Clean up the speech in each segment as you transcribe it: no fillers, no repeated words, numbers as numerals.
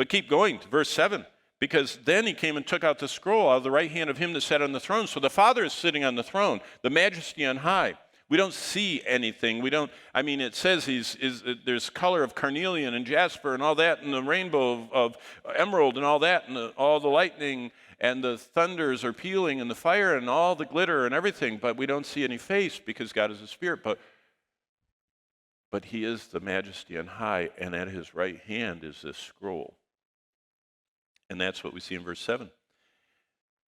But keep going to verse 7. Because then he came and took out the scroll out of the right hand of him that sat on the throne. So the Father is sitting on the throne, the majesty on high. We don't see anything. It says there's color of carnelian and jasper and all that, and the rainbow of emerald and all that, and all the lightning and the thunders are pealing and the fire and all the glitter and everything, but we don't see any face because God is a spirit. But he is the majesty on high, and at his right hand is this scroll. And that's what we see in verse 7.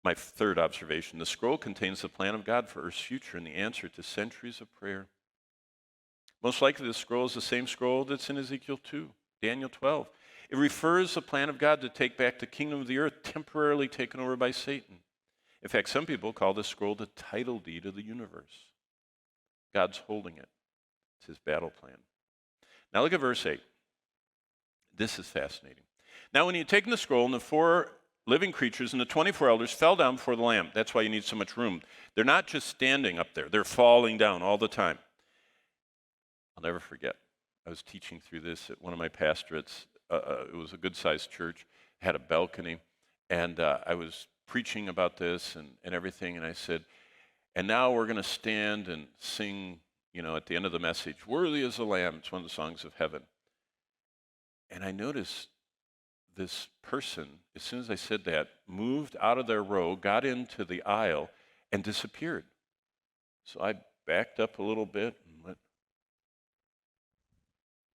My third observation, the scroll contains the plan of God for Earth's future and the answer to centuries of prayer. Most likely the scroll is the same scroll that's in Ezekiel 2, Daniel 12. It refers the plan of God to take back the kingdom of the earth temporarily taken over by Satan. In fact, some people call this scroll the title deed of the universe. God's holding it. It's his battle plan. Now look at verse 8. This is fascinating. Now when he had taken the scroll, and the 4 living creatures and the 24 elders fell down before the Lamb. That's why you need so much room. They're not just standing up there. They're falling down all the time. I'll never forget. I was teaching through this at one of my pastorates. It was a good-sized church. It had a balcony. And I was preaching about this and everything. And I said, and now we're going to stand and sing, at the end of the message, "Worthy is the Lamb." It's one of the songs of heaven. And I noticed this person, as soon as I said that, moved out of their row, got into the aisle, and disappeared. So I backed up a little bit and went.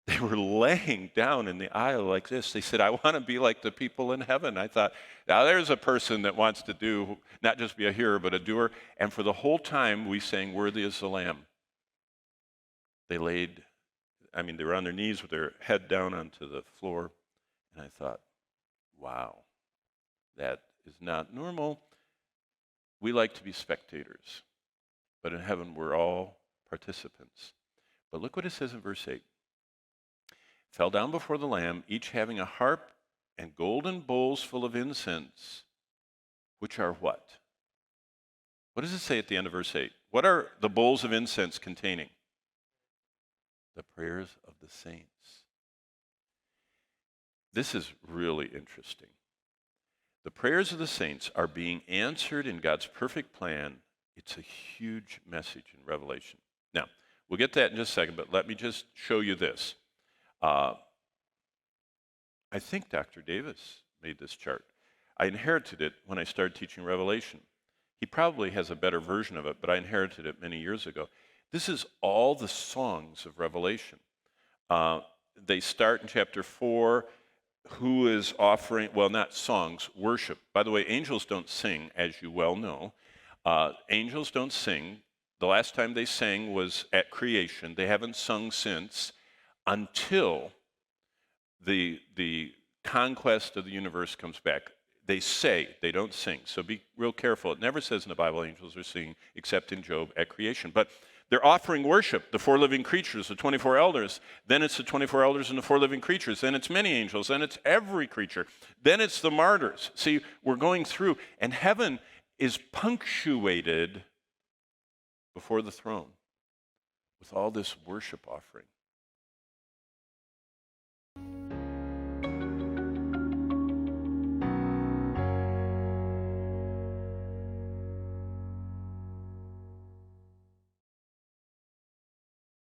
They were laying down in the aisle like this. They said, "I want to be like the people in heaven." I thought, now there's a person that wants to do, not just be a hearer, but a doer. And for the whole time, we sang, "Worthy is the Lamb." They were on their knees with their head down onto the floor. And I thought, wow, that is not normal. We like to be spectators, but in heaven we're all participants. But look what it says in verse 8. Fell down before the Lamb, each having a harp and golden bowls full of incense, which are what? What does it say at the end of verse 8? What are the bowls of incense containing? The prayers of the saints. This is really interesting. The prayers of the saints are being answered in God's perfect plan. It's a huge message in Revelation. Now, we'll get to that in just a second, but let me just show you this. I think Dr. Davis made this chart. I inherited it when I started teaching Revelation. He probably has a better version of it, but I inherited it many years ago. This is all the songs of Revelation. They start in chapter 4. Who is offering, well, not songs, worship. By the way, angels don't sing, as you well know. Angels don't sing. The last time they sang was at creation. They haven't sung since until the conquest of the universe comes back. They say, they don't sing. So be real careful. It never says in the Bible angels are singing, except in Job at creation. But they're offering worship, the 4 living creatures, the 24 elders. Then it's the 24 elders and the 4 living creatures. Then it's many angels. Then it's every creature. Then it's the martyrs. See, we're going through, and heaven is punctuated before the throne with all this worship offering.